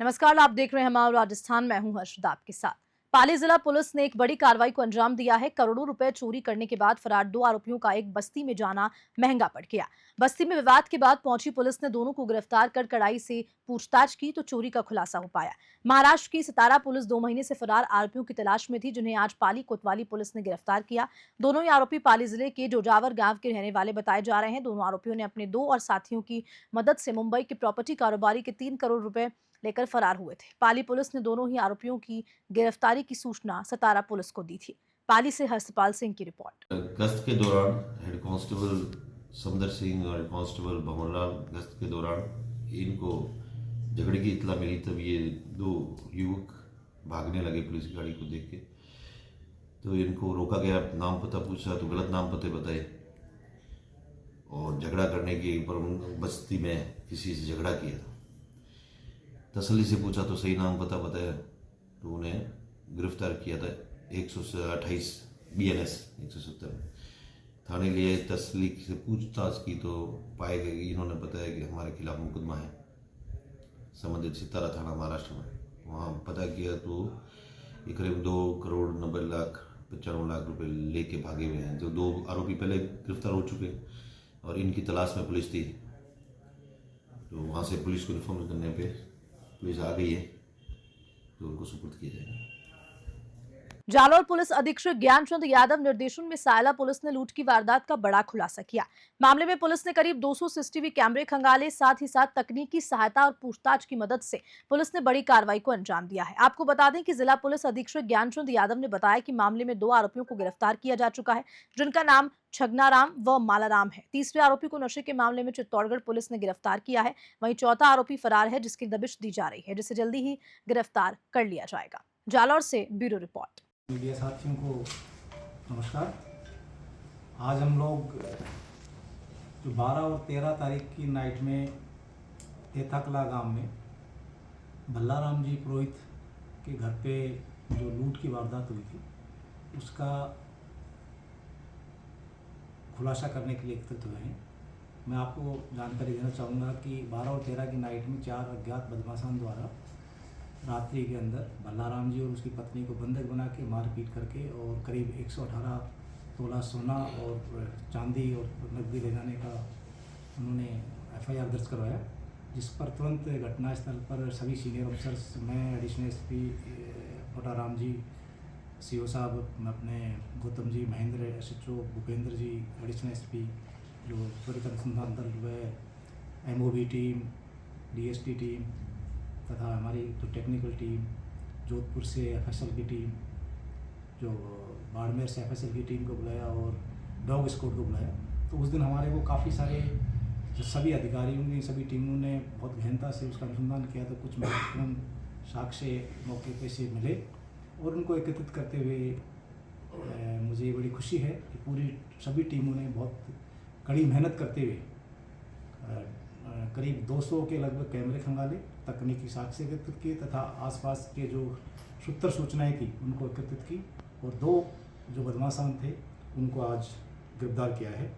नमस्कार, आप देख रहे हैं हमारा राजस्थान। मैं हूं हर्षदा आपके साथ। पाली जिला पुलिस ने एक बड़ी कार्रवाई को अंजाम दिया है। करोड़ों रुपए चोरी करने के बाद फरार दो आरोपियों का एक बस्ती में जाना महंगा पड़ गया। बस्ती में विवाद के बाद पहुंची पुलिस ने दोनों को गिरफ्तार कर कड़ाई से पूछताछ की तो चोरी का खुलासा हो पाया। महाराष्ट्र की सतारा पुलिस 2 महीने से फरार आरोपियों की तलाश में थी, जिन्हें आज पाली कोतवाली पुलिस ने गिरफ्तार किया। दोनों ही आरोपी पाली जिले के जोजावर गांव के रहने वाले बताए जा रहे हैं। दोनों आरोपियों ने अपने 2 और साथियों की मदद से मुंबई के प्रॉपर्टी कारोबारी के 3 करोड़ रुपए लेकर फरार हुए थे। पाली पुलिस ने दोनों ही आरोपियों की गिरफ्तारी की सूचना सतारा पुलिस को दी थी। पाली से हर्षपाल सिंह की रिपोर्ट। गश्त के दौरान हेड कांस्टेबल समदर सिंह और कांस्टेबल भंवरलाल गश्त के दौरान इनको झगड़े की इत्तला मिली, तब ये दो युवक भागने लगे पुलिस की गाड़ी को देख के। तो इनको रोका गया, नाम पता पूछा तो गलत नाम पते बताए और झगड़ा करने के ऊपर बस्ती में किसी से झगड़ा किया। तसल्ली से पूछा तो सही नाम पता बताया तो उन्हें गिरफ्तार किया था 128 BNS 170 में। थाने लिए तसल्ली से पूछताछ की तो पाए गए कि इन्होंने बताया कि हमारे खिलाफ मुकदमा है संबंधित सितारा थाना महाराष्ट्र में। वहाँ पता किया तो ये करीब 2,90,95,00,000 रुपए लेके भागे हुए हैं। जो दो आरोपी पहले गिरफ्तार हो चुके हैं और इनकी तलाश में पुलिस थी, तो वहाँ से पुलिस को इन्फॉर्म करने पे पुलिस आ गई है, तो उनको सुपुर्द किया जाएगा। जालौर पुलिस अधीक्षक ज्ञानचंद यादव निर्देशन में सायला पुलिस ने लूट की वारदात का बड़ा खुलासा किया। मामले में पुलिस ने करीब 200 सीसीटीवी कैमरे खंगाले। साथ ही साथ तकनीकी सहायता और पूछताछ की मदद से पुलिस ने बड़ी कार्रवाई को अंजाम दिया है। आपको बता दें कि जिला पुलिस अधीक्षक ज्ञानचंद यादव ने बताया कि मामले में 2 आरोपियों को गिरफ्तार किया जा चुका है, जिनका नाम छगनाराम व मालाराम है। तीसरे आरोपी को नशे के मामले में चित्तौड़गढ़ पुलिस ने गिरफ्तार किया है। वहीं चौथा आरोपी फरार है, जिसकी दबिश दी जा रही है, जिसे जल्दी ही गिरफ्तार कर लिया जाएगा। जालौर से ब्यूरो रिपोर्ट। मीडिया साथियों को नमस्कार। आज हम लोग जो 12 और 13 तारीख की नाइट में तेथाकला गांव में भल्लाराम जी पुरोहित के घर पे जो लूट की वारदात हुई थी, उसका खुलासा करने के लिए एकत्रित हुए हैं। मैं आपको जानकारी देना चाहूँगा कि 12 और 13 की नाइट में 4 अज्ञात बदमाशान द्वारा रात्रि के अंदर भल्लाराम जी और उसकी पत्नी को बंधक बना के मारपीट करके और करीब 118 तोला सोना और चांदी और नकदी ले जाने का उन्होंने FIR दर्ज करवाया, जिस पर तुरंत घटनास्थल पर सभी सीनियर ऑफिसर्स, मैं एडिशनल SP कोटाराम जी, CO साहब अपने गौतम जी, महेंद्र SHO भूपेंद्र जी, एडिशनल SP जो त्वरित अनुसंधान दल व MOB टीम, DST टीम तथा हमारी जो टेक्निकल टीम, जोधपुर से FSL की टीम, जो बाड़मेर से FSL की टीम को बुलाया और डॉग स्क्वाड को बुलाया। तो उस दिन हमारे को काफ़ी सारे जो सभी अधिकारी होंगे, सभी टीमों ने बहुत गहनता से उसका अनुसंधान किया। तो कुछ महत्वपूर्ण साक्ष्य मौके पे से मिले और उनको एकत्रित करते हुए मुझे बड़ी खुशी है कि पूरी सभी टीमों ने बहुत कड़ी मेहनत करते हुए करीब 200 के लगभग कैमरे खंगाले, तकनीकी साक्ष्य एकत्रित किए तथा आसपास के जो सूत्र सूचनाएं थी उनको एकत्रित की और 2 जो बदमाशान थे उनको आज गिरफ्तार किया है।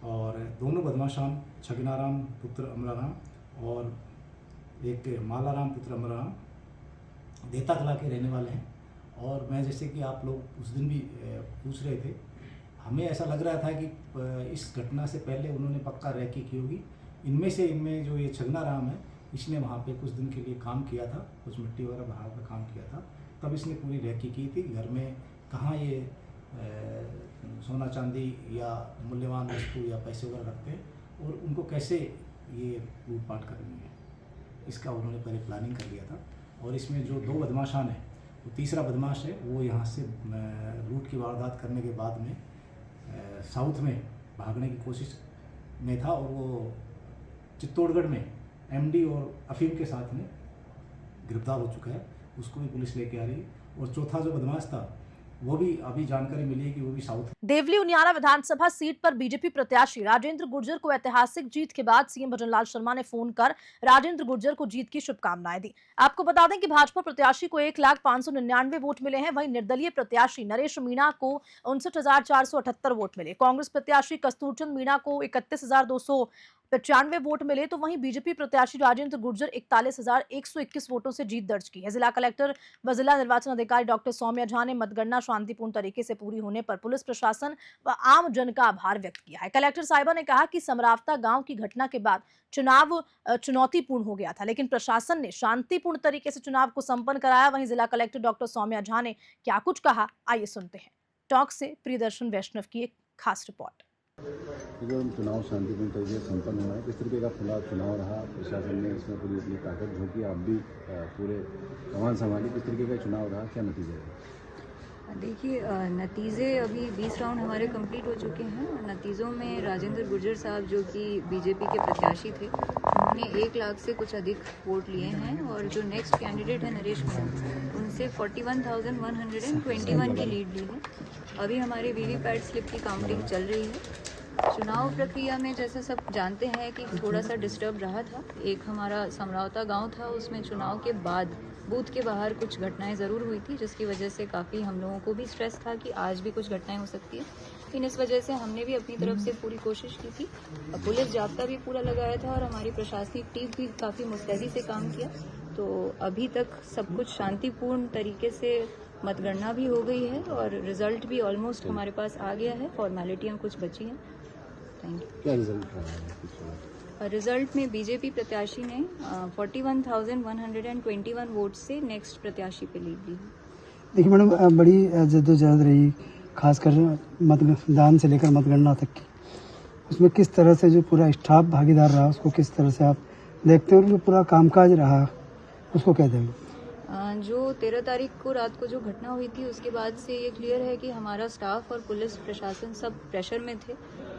और दोनों बदमाशान छगनाराम पुत्र अमराराम और एक मालाराम पुत्र अमराराम देताकला के रहने वाले हैं। और मैं जैसे कि आप लोग उस दिन भी पूछ रहे थे, हमें ऐसा लग रहा था कि इस घटना से पहले उन्होंने पक्का रैकी की होगी। इनमें जो ये छगनाराम है, इसने वहाँ पे कुछ दिन के लिए काम किया था, कुछ मिट्टी वगैरह भरा का काम किया था। तब इसने पूरी रैकी की थी घर में कहाँ ये सोना चांदी या मूल्यवान वस्तु या पैसे वगैरह रखते हैं और उनको कैसे ये लूटपाट करनी है, इसका उन्होंने पहले प्लानिंग कर लिया था। और इसमें जो 2 बदमाशान हैं, वो तीसरा बदमाश है, वो यहाँ से लूट की वारदात करने के बाद में साउथ में भागने की कोशिश में था और वो चित्तौड़गढ़ में MD और अफीम के साथ में गिरफ्तार हो चुका है। उसको भी पुलिस लेके आ रही है। और चौथा जो बदमाश था, वो भी अभी जानकारी मिली है कि वो भी साउथ। देवली उनियारा विधानसभा सीट पर बीजेपी प्रत्याशी राजेंद्र गुर्जर को ऐतिहासिक जीत के बाद सीएम भजनलाल शर्मा ने फोन कर राजेंद्र गुर्जर को जीत की शुभकामनाएं दी। आपको बता दें कि भाजपा प्रत्याशी को 1,599 वोट मिले हैं। वहीं निर्दलीय प्रत्याशी नरेश मीणा को 59,478 वोट मिले। कांग्रेस प्रत्याशी कस्तूरचंद मीणा को 31,200 95 वोट मिले तो वहीं बीजेपी प्रत्याशी राजेंद्र गुर्जर 41,121 वोटों से जीत दर्ज की है। जिला कलेक्टर व जिला निर्वाचन अधिकारी डॉक्टर सौम्या झा ने मतगणना शांतिपूर्ण तरीके से पूरी होने पर पुलिस प्रशासन व आम जन का आभार व्यक्त किया है। कलेक्टर साहिबा ने कहा कि समरावता गांव की घटना के बाद चुनाव चुनौतीपूर्ण हो गया था, लेकिन प्रशासन ने शांतिपूर्ण तरीके से चुनाव को संपन्न कराया। वहीं जिला कलेक्टर डॉक्टर सौम्या झा ने क्या कुछ कहा, आइए सुनते हैं। टॉक से प्रियदर्शन वैष्णव की एक खास रिपोर्ट। एकदम चुनाव शांतिपूर्ण तरीके से संपन्न हुआ है। किस तरीके का खुला चुनाव रहा, प्रशासन ने इसमें पूरी अपनी ताकत झोंकी, आप भी पूरे कमान संभाली, किस तरीके का चुनाव रहा, क्या नतीजे रहे? देखिए, नतीजे अभी 20 राउंड हमारे कंप्लीट हो चुके हैं और नतीजों में राजेंद्र गुर्जर साहब जो कि बीजेपी के प्रत्याशी थे, उन्होंने 1 लाख से कुछ अधिक वोट लिए हैं और जो नेक्स्ट कैंडिडेट है नरेश मीणा, उनसे 41,121 की लीड ली है। अभी हमारी वीवीपैट स्लिप की काउंटिंग चल रही है। चुनाव प्रक्रिया में जैसे सब जानते हैं कि थोड़ा सा डिस्टर्ब रहा था। एक हमारा समरावता गांव था, उसमें चुनाव के बाद बूथ के बाहर कुछ घटनाएं ज़रूर हुई थी, जिसकी वजह से काफ़ी हम लोगों को भी स्ट्रेस था कि आज भी कुछ घटनाएं हो सकती है। लेकिन इस वजह से हमने भी अपनी तरफ से पूरी कोशिश की थी। पुलिस जाब्ता भी पूरा लगाया था और हमारी प्रशासनिक टीम भी काफ़ी मुस्तैदी से काम किया। तो अभी तक सब कुछ शांतिपूर्ण तरीके से मतगणना भी हो गई है और रिजल्ट भी ऑलमोस्ट हमारे पास आ गया है। फॉर्मेलिटियाँ कुछ बची हैं। Thank you. क्या रिजल्ट रहा है? रिजल्ट में बीजेपी प्रत्याशी ने 41,121 वोट से नेक्स्ट प्रत्याशी पे लीड ली है। देखिए मैडम, बड़ी जद्दोजहद रही, खासकर मतदान से लेकर मतगणना तक की। उसमें किस तरह से जो पूरा स्टाफ भागीदार रहा, उसको किस तरह से आप देखते हैं और जो पूरा कामकाज रहा उसको क्या देंगे? जो 13 तारीख को रात को जो घटना हुई थी, उसके बाद से ये क्लियर है कि हमारा स्टाफ और पुलिस प्रशासन सब प्रेशर में थे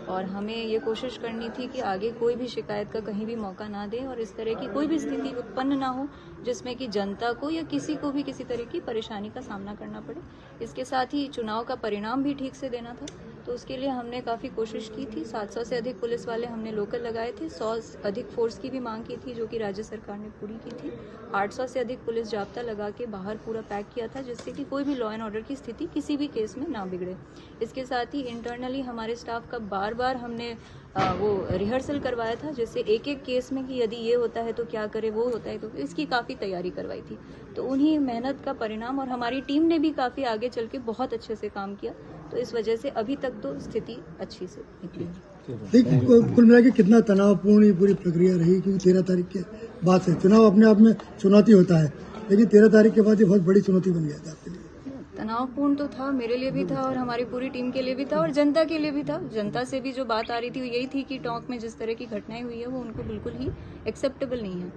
और हमें ये कोशिश करनी थी कि आगे कोई भी शिकायत का कहीं भी मौका ना दें और इस तरह की कोई भी स्थिति उत्पन्न ना हो जिसमें कि जनता को या किसी को भी किसी तरह की परेशानी का सामना करना पड़े। इसके साथ ही चुनाव का परिणाम भी ठीक से देना था, तो उसके लिए हमने काफ़ी कोशिश की थी। 700 से अधिक पुलिस वाले हमने लोकल लगाए थे। 100 अधिक फोर्स की भी मांग की थी, जो कि राज्य सरकार ने पूरी की थी। 800 से अधिक पुलिस जाब्ता लगा के बाहर पूरा पैक किया था, जिससे कि कोई भी लॉ एंड ऑर्डर की स्थिति किसी भी केस में ना बिगड़े। इसके साथ ही इंटरनली हमारे स्टाफ का बार बार हमने वो रिहर्सल करवाया था, जैसे एक एक केस में कि यदि ये होता है तो क्या करे, वो होता है तो, इसकी काफ़ी तैयारी करवाई थी। तो उन्हीं मेहनत का परिणाम, और हमारी टीम ने भी काफ़ी आगे चल के बहुत अच्छे से काम किया, तो इस वजह से अभी तक तो स्थिति अच्छी से निकली। देखिए कुल मिला के कितना तनावपूर्ण ये पूरी प्रक्रिया रही, क्योंकि 13 तारीख के बाद से चुनाव अपने आप में चुनौती होता है, लेकिन 13 तारीख के बाद ये बहुत बड़ी चुनौती बन गया था आपके लिए। तनावपूर्ण तो था, मेरे लिए भी था और हमारी पूरी टीम के लिए भी था और जनता के लिए भी था। जनता से भी जो बात आ रही थी वो यही थी कि टोंक में जिस तरह की घटनाएं हुई है वो उनको बिल्कुल ही एक्सेप्टेबल नहीं है।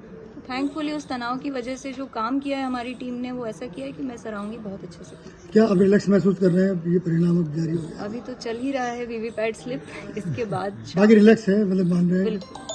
थैंकफुली उस तनाव की वजह से जो काम किया है हमारी टीम ने, वो ऐसा किया है कि मैं सराहूंगी बहुत अच्छे से। क्या अब रिलैक्स महसूस कर रहे हैं? ये परिणाम अब जारी हो गया, अभी तो चल ही रहा है वीवीपैट स्लिप, इसके बाद बाकी रिलैक्स है, मतलब मान रहे हैं? बिल्कुल।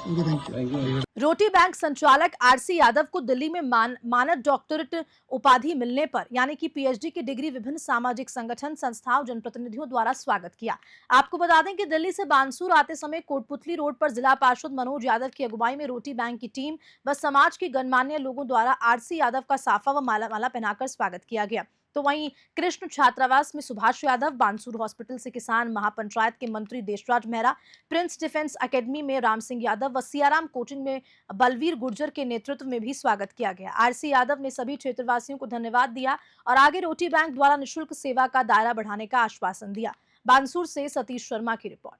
Thank you. रोटी बैंक संचालक आरसी यादव को दिल्ली में मानद डॉक्टरेट उपाधि मिलने पर यानी कि पीएचडी की डिग्री विभिन्न सामाजिक संगठन, संस्थाओं, जनप्रतिनिधियों द्वारा स्वागत किया। आपको बता दें कि दिल्ली से बानसूर आते समय कोटपुतली रोड पर जिला पार्षद मनोज यादव की अगुवाई में रोटी बैंक की टीम व समाज के गणमान्य लोगों द्वारा आरसी यादव का साफा व माला पहनाकर स्वागत किया गया। तो वहीं कृष्ण छात्रावास में सुभाष यादव, बानसूर हॉस्पिटल से किसान महापंचायत के मंत्री Deshraj Mehra, Prince defence academy में राम सिंह यादव व सियाराम कोचिंग में बलवीर गुर्जर के नेतृत्व में भी स्वागत किया गया। आरसी यादव ने सभी क्षेत्रवासियों को धन्यवाद दिया और आगे रोटी बैंक द्वारा निःशुल्क सेवा का दायरा बढ़ाने का आश्वासन दिया। बानसूर से सतीश शर्मा की रिपोर्ट।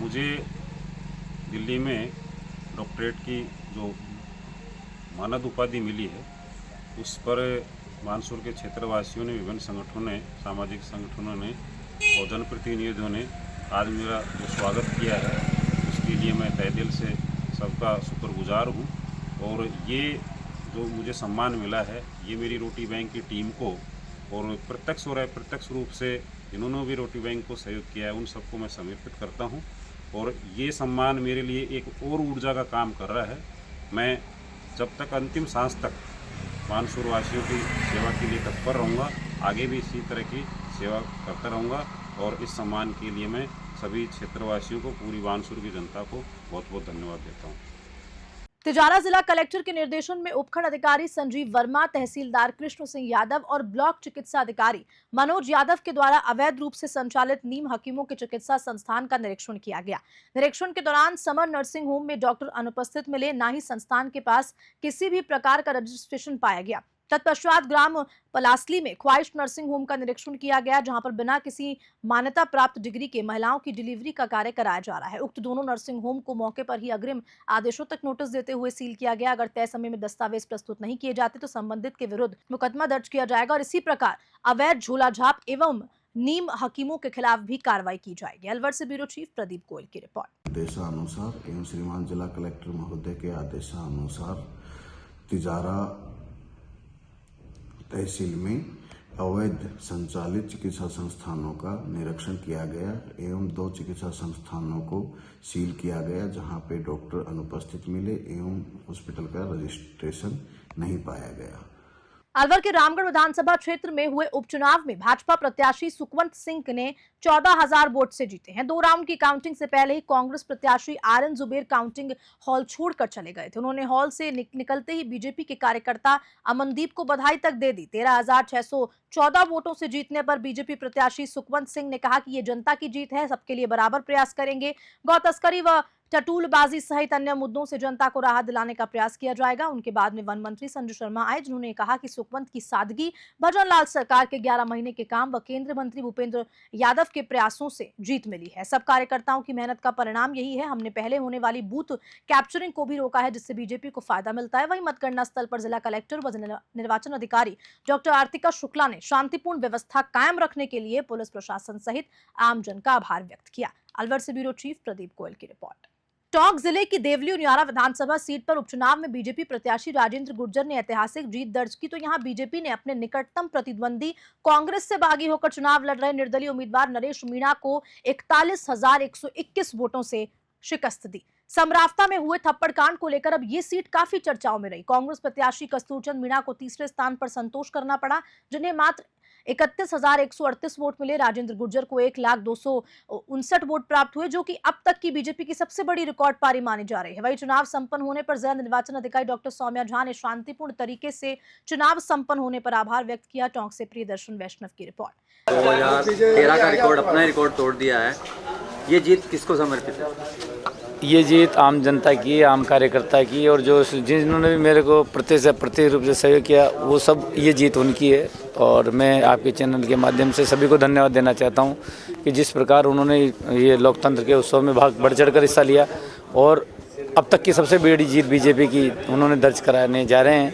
मुझे दिल्ली में डॉक्टरेट की जो मानद उपाधि मिली है, उस पर बानसूर के क्षेत्रवासियों ने, विभिन्न संगठनों ने, सामाजिक संगठनों ने और जनप्रतिनिधियों ने आज मेरा जो स्वागत किया है, उसके लिए मैं तहे दिल से सबका शुक्रगुजार हूँ। और ये जो मुझे सम्मान मिला है, ये मेरी रोटी बैंक की टीम को और प्रत्यक्ष और अप्रत्यक्ष रूप से जिन्होंने भी रोटी बैंक को सहयोग किया है, उन सबको मैं समर्पित करता हूँ। और ये सम्मान मेरे लिए एक और ऊर्जा का काम कर रहा है। मैं जब तक अंतिम सांस तक बानसूर वासियों की सेवा के लिए तत्पर रहूँगा, आगे भी इसी तरह की सेवा करता रहूँगा। और इस सम्मान के लिए मैं सभी क्षेत्रवासियों को, पूरी बानसूर की जनता को बहुत बहुत धन्यवाद देता हूँ। तिजारा जिला कलेक्टर के निर्देशन में उपखंड अधिकारी संजीव वर्मा, तहसीलदार कृष्ण सिंह यादव और ब्लॉक चिकित्सा अधिकारी मनोज यादव के द्वारा अवैध रूप से संचालित नीम हकीमों के चिकित्सा संस्थान का निरीक्षण किया गया। निरीक्षण के दौरान समर नर्सिंग होम में डॉक्टर अनुपस्थित मिले, न ही संस्थान के पास किसी भी प्रकार का रजिस्ट्रेशन पाया गया। तत्पश्चात ग्राम पलासली में ख्वाहिश नर्सिंग होम का निरीक्षण किया गया, जहां पर बिना किसी मान्यता प्राप्त डिग्री के महिलाओं की डिलीवरी का कार्य कराया जा रहा है। उक्त दोनों नर्सिंग होम को मौके पर ही अग्रिम आदेशों तक नोटिस देते हुए सील किया गया। अगर तय समय में दस्तावेज प्रस्तुत नहीं किए जाते तो संबंधित के विरुद्ध मुकदमा दर्ज किया जाएगा और इसी प्रकार अवैध झोलाझाप एवं नीम हकीमों के खिलाफ भी कार्रवाई की जाएगी। अलवर से ब्यूरो चीफ प्रदीप गोयल की रिपोर्ट। आदेशानुसार एवं श्रीमान जिला कलेक्टर महोदय के आदेशानुसार तिजारा तहसील में अवैध संचालित चिकित्सा संस्थानों का निरीक्षण किया गया एवं 2 चिकित्सा संस्थानों को सील किया गया, जहां पे डॉक्टर अनुपस्थित मिले एवं हॉस्पिटल का रजिस्ट्रेशन नहीं पाया गया। अलवर के रामगढ़ विधानसभा क्षेत्र में हुए उपचुनाव में भाजपा प्रत्याशी सुखवंत सिंह ने 14,000 वोट से जीते हैं। 2 राउंड की काउंटिंग से पहले ही कांग्रेस प्रत्याशी आरएन जुबेर काउंटिंग हॉल छोड़कर चले गए थे। उन्होंने हॉल से निकलते ही बीजेपी के कार्यकर्ता अमनदीप को बधाई तक दे दी। 13,614 वोटों से जीतने पर बीजेपी प्रत्याशी सुखवंत सिंह ने कहा कि ये जनता की जीत है, सबके लिए बराबर प्रयास करेंगे। गौ तस्करी व टटूलबाजी सहित अन्य मुद्दों से जनता को राहत दिलाने का प्रयास किया जाएगा। उनके बाद में वन मंत्री संजय शर्मा आए, जिन्होंने कहा कि सुखवंत की सादगी, भजन लाल सरकार के 11 महीने के काम व केंद्रीय मंत्री भूपेंद्र यादव के प्रयासों से जीत मिली है। सब कार्यकर्ताओं की मेहनत का परिणाम यही है। हमने पहले होने वाली बूथ कैप्चरिंग को भी रोका है, जिससे बीजेपी को फायदा मिलता है। वहीं मतगणना स्थल पर जिला कलेक्टर व निर्वाचन अधिकारी डॉक्टर आर्तिका शुक्ला ने शांतिपूर्ण व्यवस्था कायम रखने के लिए पुलिस प्रशासन सहित आमजन का आभार व्यक्त किया। अलवर से ब्यूरो चीफ प्रदीप गोयल की रिपोर्ट। टोंक जिले की देवली न्यारा विधानसभा सीट पर उपचुनाव में बीजेपी प्रत्याशी राजेंद्र गुर्जर ने ऐतिहासिक जीत दर्ज की, तो यहां बीजेपी ने अपने निकटतम प्रतिद्वंदी कांग्रेस से बागी होकर चुनाव लड़ रहे निर्दलीय उम्मीदवार नरेश मीणा को 41,121 वोटों से शिकस्त दी। समरावता में हुए थप्पड़ कांड को लेकर अब ये सीट काफी चर्चाओं में रही। कांग्रेस प्रत्याशी कस्तूरचंद मीणा को तीसरे स्थान पर संतोष करना पड़ा, जिन्हें मात्र 31,138 वोट मिले। राजेंद्र गुर्जर को 1,259 वोट प्राप्त हुए, जो कि अब तक की बीजेपी की सबसे बड़ी रिकॉर्ड पारी मानी जा रही है। वही चुनाव संपन्न होने पर जिला निर्वाचन अधिकारी डॉक्टर सौम्या झा ने शांतिपूर्ण तरीके से चुनाव संपन्न होने पर आभार व्यक्त किया। टोंक से प्रियदर्शन वैष्णव की रिपोर्ट। 2013 का रिकॉर्ड, अपना रिकॉर्ड तोड़ दिया है। ये जीत किसको समर्पित है? ये जीत आम जनता की, आम कार्यकर्ता की, और जो जिन्होंने भी मेरे को प्रत्यक्ष रूप से सहयोग किया, वो सब ये जीत उनकी है। और मैं आपके चैनल के माध्यम से सभी को धन्यवाद देना चाहता हूँ कि जिस प्रकार उन्होंने ये लोकतंत्र के उत्सव में बढ़ चढ़कर हिस्सा लिया और अब तक की सबसे बड़ी जीत बीजेपी की उन्होंने दर्ज कराने जा रहे हैं,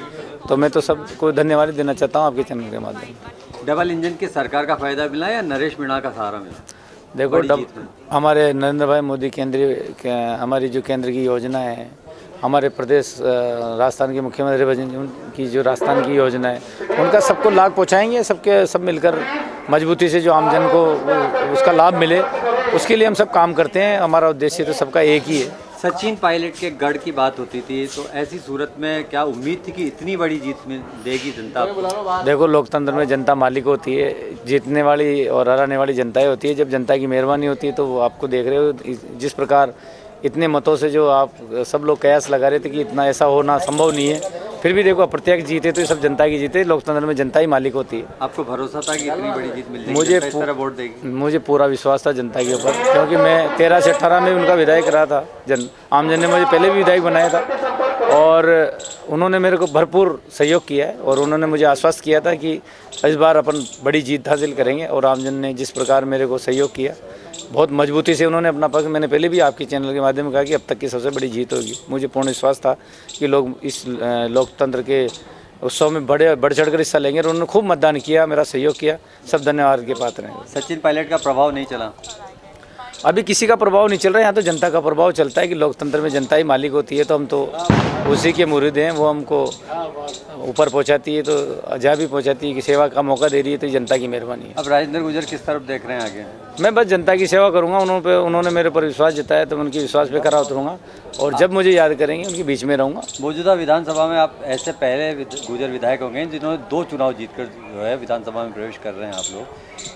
तो मैं तो सबको धन्यवाद देना चाहता हूँ आपके चैनल के माध्यम से। डबल इंजन की सरकार का फायदा मिला या नरेश मीणा का सहारा मिला? देखो, हमारे नरेंद्र भाई मोदी हमारी जो केंद्र की योजना है, हमारे प्रदेश राजस्थान के मुख्यमंत्री की जो राजस्थान की योजना है, उनका सबको लाभ पहुंचाएंगे। सब मिलकर मजबूती से जो आमजन को उसका लाभ मिले, उसके लिए हम सब काम करते हैं। हमारा उद्देश्य तो सबका एक ही है। सचिन पायलट के गढ़ की बात होती थी, तो ऐसी सूरत में क्या उम्मीद थी कि इतनी बड़ी जीत में देगी जनता? देखो, लोकतंत्र में जनता मालिक होती है, जीतने वाली और हराने वाली जनता ही होती है। जब जनता की मेहरबानी होती है तो वो आपको देख रहे हो, जिस प्रकार इतने मतों से जो आप सब लोग कयास लगा रहे थे कि इतना ऐसा होना संभव नहीं है, फिर भी देखो अप्रत्यक्ष जीते तो ये सब जनता की जीते। लोकतंत्र में जनता ही मालिक होती है। आपको भरोसा था कि इतनी बड़ी जीत मिल जाएगी, वोट देगी? मुझे पूरा विश्वास था जनता के ऊपर, क्योंकि मैं 13 से 18 में उनका विधायक रहा था। आमजन ने मुझे पहले भी विधायक बनाया था और उन्होंने मेरे को भरपूर सहयोग किया है और उन्होंने मुझे आश्वस्त किया था कि इस बार अपन बड़ी जीत हासिल करेंगे। और आमजन ने जिस प्रकार मेरे को सहयोग किया, बहुत मजबूती से उन्होंने अपना पक्ष, मैंने पहले भी आपके चैनल के माध्यम से कहा कि अब तक की सबसे बड़ी जीत होगी। मुझे पूर्ण विश्वास था कि लोग इस लोकतंत्र के उत्सव में बढ़ चढ़कर हिस्सा लेंगे और उन्होंने खूब मतदान किया, मेरा सहयोग किया। सब धन्यवाद के पात्र हैं। सचिन पायलट का प्रभाव नहीं चला? अभी किसी का प्रभाव नहीं चल रहा है, यहाँ तो जनता का प्रभाव चलता है कि लोकतंत्र में जनता ही मालिक होती है, तो हम तो उसी के मुरीद हैं। वो हमको ऊपर पहुँचाती है तो जहाँ भी पहुँचाती है कि सेवा का मौका दे रही है, तो जनता की मेहरबानी है। अब राजेंद्र गुर्जर किस तरफ देख रहे हैं आगे? मैं बस जनता की सेवा करूंगा। उन्होंने मेरे पर विश्वास जताया तो मैं उनकी विश्वास पे खरा उतरूंगा और जब मुझे याद करेंगे उनके बीच में रहूंगा। मौजूदा विधानसभा में आप ऐसे पहले गुजर विधायक होंगे जिन्होंने 2 चुनाव जीतकर जो है विधानसभा में प्रवेश कर रहे हैं आप लोग,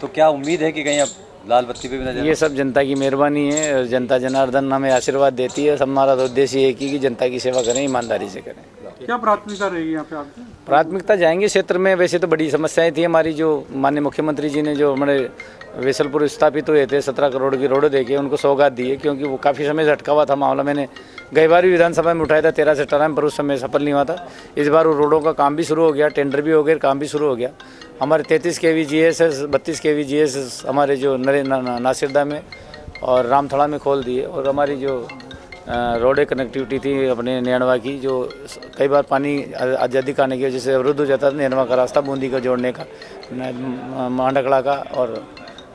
तो क्या उम्मीद है कि कहीं अब लाल बत्ती पे भी नजर? ये सब जनता की मेहरबानी है। जनता जनार्दन हमें आशीर्वाद देती है। हमारा तो उद्देश्य एक ही कि जनता की सेवा करें, ईमानदारी से करें। क्या प्राथमिकता रहेगी यहाँ पे आपकी? प्राथमिकता जाएंगे क्षेत्र में। वैसे तो बड़ी समस्याएं थी हमारी, जो माननीय मुख्यमंत्री जी ने जो हमारे वेसलपुर स्थापित हुए थे 17 करोड़ की रोड देके उनको सौगात दी है, क्योंकि वो काफ़ी समय से अटका हुआ था मामला। मैंने गई बार भी विधानसभा में उठाया था 13 से 18 में, पर उस समय सफल नहीं हुआ था। इस बार वो रोडों का काम भी शुरू हो गया, टेंडर भी हो गए, काम भी शुरू हो गया। हमारे 33 kV GSS 32 kV GSS हमारे जो नासिरदा में और रामथड़ा में खोल दिए। और हमारी जो रोड कनेक्टिविटी थी अपने नैनवा की, जो कई बार पानी अधिक आने की वजह से अवरुद्ध हो जाता था, नैनवा का रास्ता बूंदी का जोड़ने का, मांडकला का और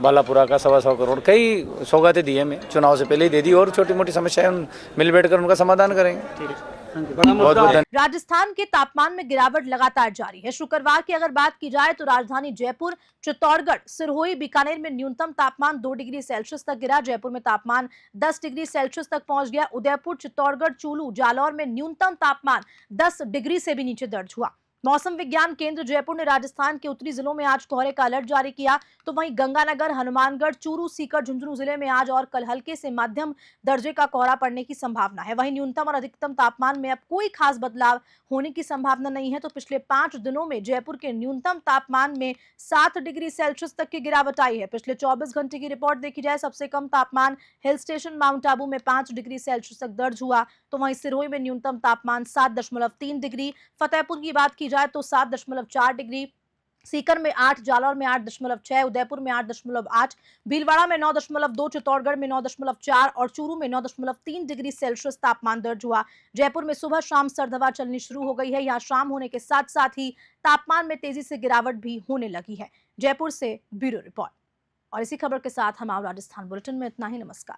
बालापुरा का 125 करोड़ कई सौगातें दी है। मैं चुनाव से पहले ही दे दी और छोटी मोटी समस्याएं मिल बैठ कर उनका समाधान करेंगे। बहुत बहुत राजस्थान के तापमान में गिरावट लगातार जारी है। शुक्रवार की अगर बात की जाए तो राजधानी जयपुर, चित्तौड़गढ़, सिरोही, बीकानेर में न्यूनतम तापमान 2 डिग्री सेल्सियस तक गिरा। जयपुर में तापमान 10 डिग्री सेल्सियस तक पहुंच गया। उदयपुर, चित्तौड़गढ़, चूलू, जालौर में न्यूनतम तापमान 10 डिग्री से भी नीचे दर्ज हुआ। मौसम विज्ञान केंद्र जयपुर ने राजस्थान के उत्तरी जिलों में आज कोहरे का अलर्ट जारी किया, तो वहीं गंगानगर, हनुमानगढ़, चूरू, सीकर, झुंझुनू जिले में आज और कल हल्के से मध्यम दर्जे का कोहरा पड़ने की संभावना है। वहीं न्यूनतम और अधिकतम तापमान में अब कोई खास बदलाव होने की संभावना नहीं है। तो पिछले 5 दिनों में जयपुर के न्यूनतम तापमान में 7 डिग्री सेल्सियस तक की गिरावट आई है। पिछले 24 घंटे की रिपोर्ट देखी जाए, सबसे कम तापमान हिल स्टेशन माउंट आबू में 5 डिग्री सेल्सियस तक दर्ज हुआ, तो वहीं सिरोही में न्यूनतम तापमान 7.3 डिग्री, फतेहपुर की बात की जाए तो 7.4 डिग्री, सीकर में 8, जालौर में 8.6, उदयपुर में 8.8, भीलवाड़ा में 9.2, चित्तौड़गढ़ में 9.4 और चूरू में 9.3 डिग्री सेल्सियस तापमान दर्ज हुआ। जयपुर में सुबह शाम सर्द हवा चलनी शुरू हो गई है। यहाँ शाम होने के साथ साथ ही तापमान में तेजी से गिरावट भी होने लगी है। जयपुर से ब्यूरो रिपोर्ट। और इसी खबर के साथ हम राजस्थान बुलेटिन में इतना ही। नमस्कार।